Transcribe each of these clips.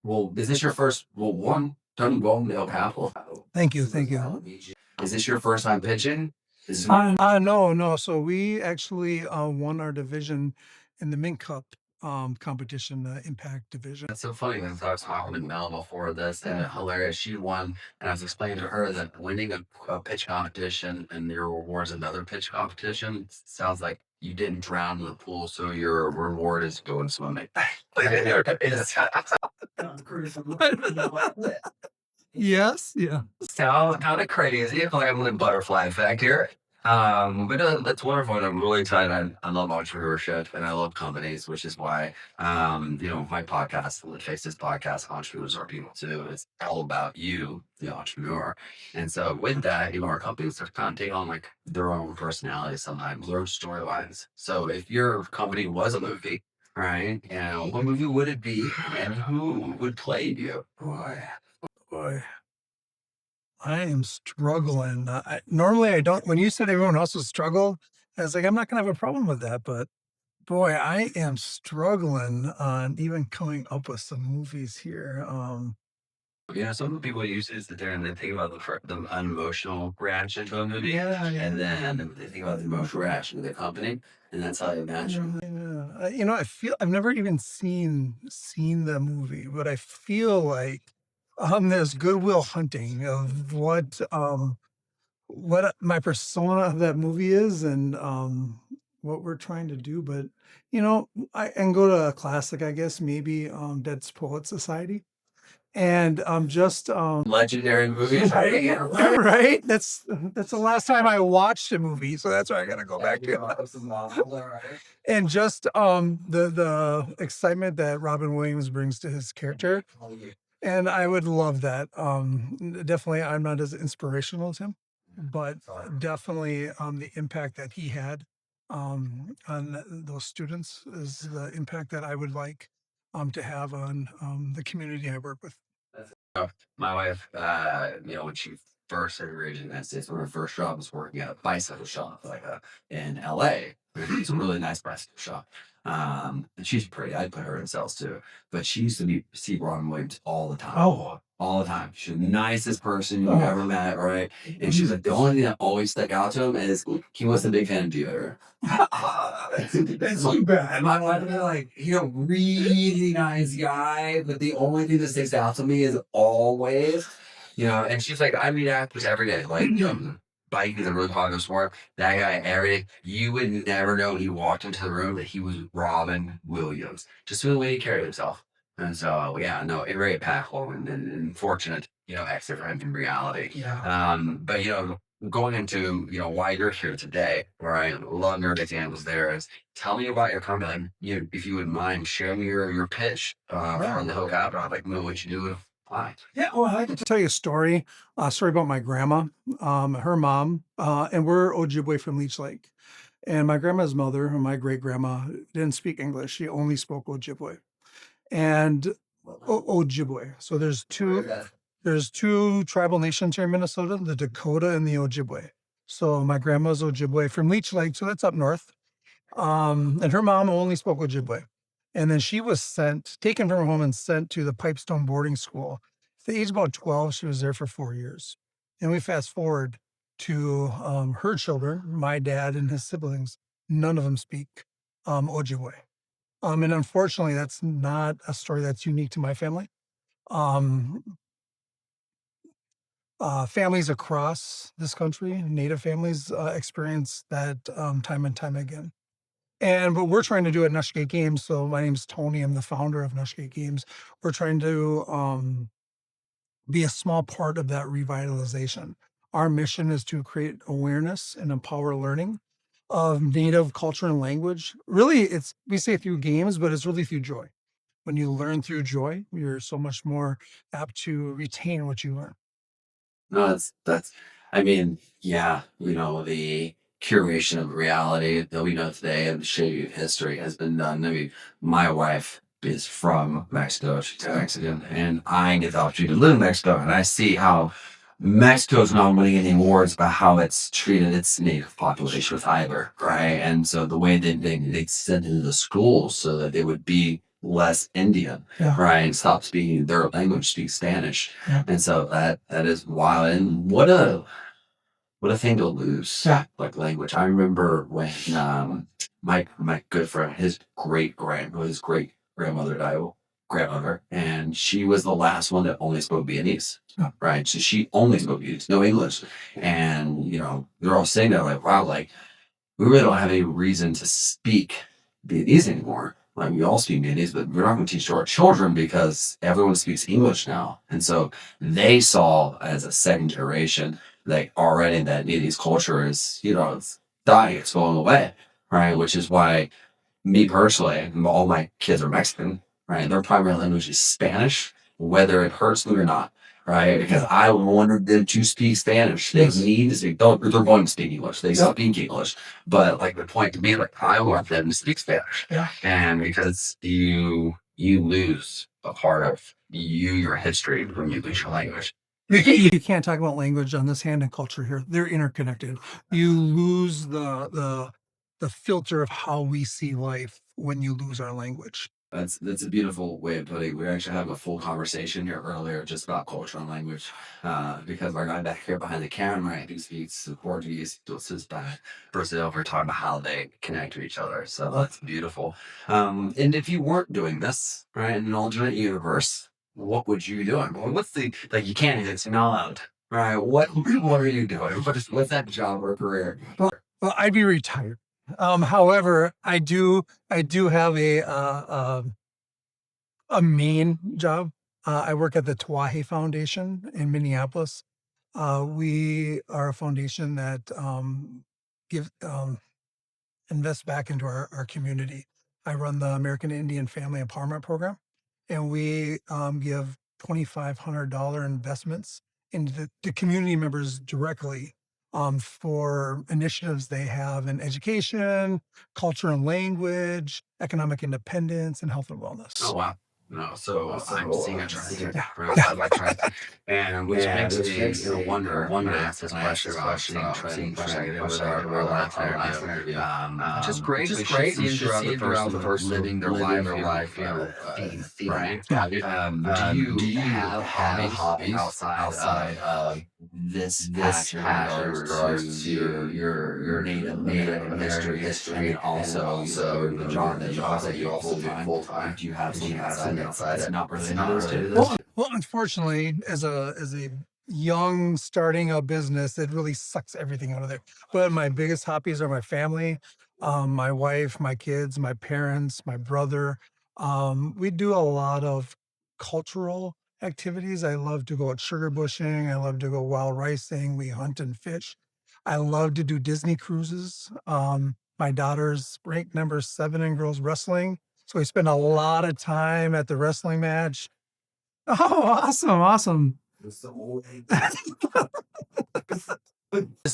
Well, is this your first? Well, one, done well in El Capo. Thank you, thank you. Is this your first time pitching? Is No. So we actually won our division in the Mint Cup competition, the Impact division. That's so funny because I was talking to Mel before this, and hilarious. She won, and I was explaining to her that winning a pitch competition and your rewards another pitch competition sounds like you didn't drown in the pool, so your reward is going swimming. Yes, yeah. Sounds kind of crazy. Like I'm in butterfly effect here. But that's wonderful. And I'm really excited. I love entrepreneurship and I love companies, which is why, my podcast, the Faces podcast, Entrepreneurs Are People Too, is all about you, the entrepreneur. And so with that, our companies are kind of take on like their own personalities sometimes, their own storylines. So if your company was a movie, right, what movie would it be and who would play you? Boy, I am struggling. Normally I don't. When you said everyone else would struggle, I was like, I'm not gonna have a problem with that. But boy, I am struggling on even coming up with some movies here. Some people use it that they're and they think about the unemotional reaction to a movie, Yeah, and then they think about the emotional reaction to the company, and that's how they imagine. yeah. I feel I've never even seen the movie, but I feel like there's Goodwill Hunting of what my persona of that movie is and what we're trying to do. But I can go to a classic, I guess, maybe Dead Poet Society. And just Legendary movies, right? right. That's the last time I watched a movie, so that's why I gotta go back to. And just the excitement that Robin Williams brings to his character, and I would love that. Definitely, I'm not as inspirational as him, but definitely the impact that he had on those students is the impact that I would like to have on the community I work with. My wife, when she first started raising that States, when her first job was working at a bicycle shop, in LA. It's a really nice bicycle shop. And she's pretty. I'd put her in sales too. But she used to see Robin Williams all the time. Oh, All the time. She's the nicest person you've ever met, right? And she's like, the only thing that always stuck out to him is he wasn't a big fan of deodorant. That's so bad. And my wife was like, really nice guy, but the only thing that sticks out to me is always, and she's like, I meet actors every day. Like, Bike is a really popular sport. That guy, every day, you would never know when he walked into the room that he was Robin Williams. Just the way he carried himself. And so, yeah, no, it very impactful and fortunate, exit for him in reality. yeah. But, going into, why you're here today, right? Love nerd examples there is tell me about your company. If you wouldn't mind sharing your pitch from the Hook Out, like what you do. Why? Yeah, well, I like to tell you a story about my grandma, her mom, and we're Ojibwe from Leech Lake. And my grandma's mother, or my great grandma, didn't speak English. She only spoke Ojibwe. And Ojibwe. So there's two tribal nations here in Minnesota, the Dakota and the Ojibwe. So my grandma's Ojibwe from Leech Lake, so that's up north. And her mom only spoke Ojibwe. And then she was taken from her home and sent to the Pipestone boarding school. At the age of about 12, she was there for 4 years. And we fast forward to her children, my dad and his siblings. None of them speak Ojibwe. And unfortunately, that's not a story that's unique to my family. Families across this country, Native families, experience that time and time again. And what we're trying to do at Nushkaate Games, so my name's Tony, I'm the founder of Nushkaate Games. We're trying to be a small part of that revitalization. Our mission is to create awareness and empower learning of Native culture and language. Really, we say through games, but it's really through joy. When you learn through joy, you're so much more apt to retain what you learn. No, I mean, yeah, the curation of reality that we know today and the shaping of history has been done. I mean, my wife is from Mexico. She's Mexican, and I get the opportunity to live in Mexico, and I see how Mexico's not winning any awards about how it's treated its native population with either, right? And so the way that they sent into the schools so that they would be less Indian, Yeah. right? Stop speaking their language, speak Spanish. Yeah. And so that is wild. And what a thing to lose, Yeah. like language. I remember when my good friend, his great grandmother died, grandmother, and she was the last one that only spoke Viennese, Yeah. right? So she only spoke Viennese, no English. And they're all saying that like, wow, like we really don't have any reason to speak Vietnamese anymore. Like we all speak Vietnamese, but we're not going to teach to our children because everyone speaks English now. And so they saw as a second generation, like already that Vietnamese culture is, it's dying, it's going away, right? Which is why me personally, all my kids are Mexican, right? Their primary language is Spanish, whether it hurts them or not, right? Because I wanted them to speak Spanish. They need to speak, they're going to speak English. They speak English. But like the point to me, like I want them to speak Spanish. Yeah. And because you lose a part of your history when you lose your language. You can't talk about language on this hand and culture here. They're interconnected. You lose the filter of how we see life when you lose our language. That's a beautiful way of putting it. We were actually having a full conversation here earlier just about culture and language, because our guy back here behind the camera who speaks Portuguese, is back Brazil. We're talking about how they connect to each other. So that's beautiful. And if you weren't doing this, right, in an alternate universe, what would you be doing? Well, what's the like? You can't. It's not allowed. Right? What are you doing? What's that job or career? Well, I'd be retired. However, I do have a main job. I work at the Tewahe Foundation in Minneapolis. We are a foundation that give invest back into our community. I run the American Indian Family Empowerment Program, and we give $2,500 investments into the community members directly for initiatives they have in education, culture and language, economic independence, and health and wellness. Oh wow. No, so I'm seeing a trend. Yeah. Right? Yeah. Like trend. And which makes me wonder when I ask this question about seeing trend with our last interview. Which is great. We should see throughout the person living their life, theme, right? Do you have hobbies outside of this passion in regards to your Native American history, and then also the job that you also do full time? Do you have something outside that's not related to this? Well, unfortunately, as a young starting a business, it really sucks everything out of there. But my biggest hobbies are my family, my wife, my kids, my parents, my brother. We do a lot of cultural activities. I love to go out sugar bushing. I love to go wild ricing. We hunt and fish. I love to do Disney cruises. My daughter's ranked number 7 in girls wrestling. So we spend a lot of time at the wrestling match. Oh, awesome. This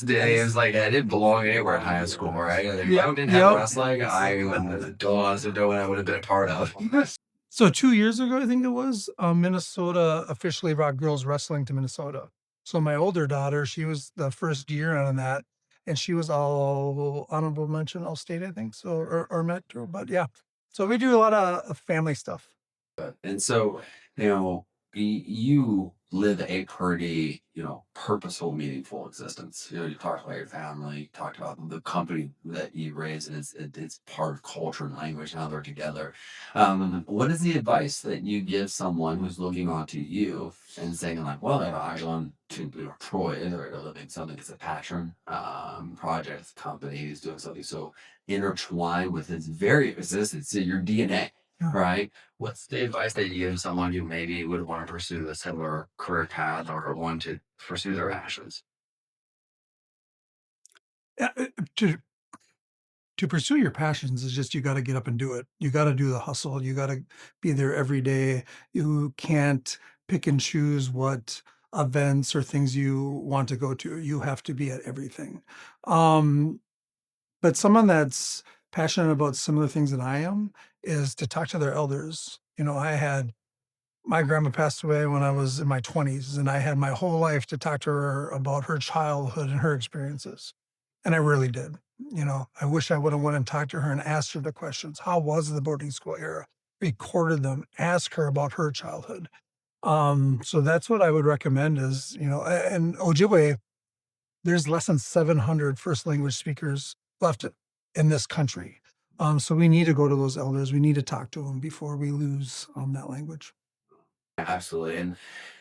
day is like I didn't belong anywhere in high school, right? Like, if I didn't have Yep. wrestling, I don't know what I would have been a part of. So 2 years ago, I think it was, Minnesota officially brought girls wrestling to Minnesota. So my older daughter, she was the first year on that, and she was all honorable mention, all state, I think, so or metro, but yeah. So we do a lot of family stuff. And so, you live a pretty, purposeful, meaningful existence. You talked about your family, you talked about the company that you raised, and it's part of culture and language, how they're together. What is the advice that you give someone who's looking onto you and saying like, well, if I want to be employed or living something that's a passion, project, company is doing something so intertwined with its very existence, your DNA, Yeah. right? What's the advice that you give someone who maybe would want to pursue a similar career path or want to pursue their passions? Yeah, to pursue your passions is just you gotta get up and do it. You gotta do the hustle. You gotta be there every day. You can't pick and choose what events or things you want to go to. You have to be at everything. Um, but someone that's passionate about similar things that I am is to talk to their elders. I had my grandma passed away when I was in my 20s, and I had my whole life to talk to her about her childhood and her experiences. And I really did. I wish I would have went and talked to her and asked her the questions. How was the boarding school era? recorded them, ask her about her childhood. So that's what I would recommend is, and Ojibwe, there's less than 700 first language speakers left in this country. So we need to go to those elders. We need to talk to them before we lose that language. Absolutely. And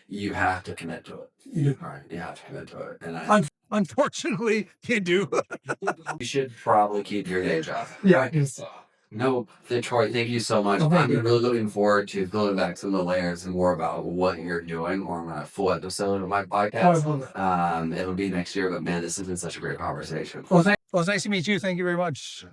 you have to commit to it. Yeah. Right. You have to commit to it. And Unfortunately, you do. you should probably keep your day job. Yeah. No, Troy, thank you so much. Oh, thank I'm you. really looking forward to pulling back some of the layers and more about what you're doing on a full episode of my podcast. It'll be next year, but man, this has been such a great conversation. Well, it's nice to meet you. Thank you very much.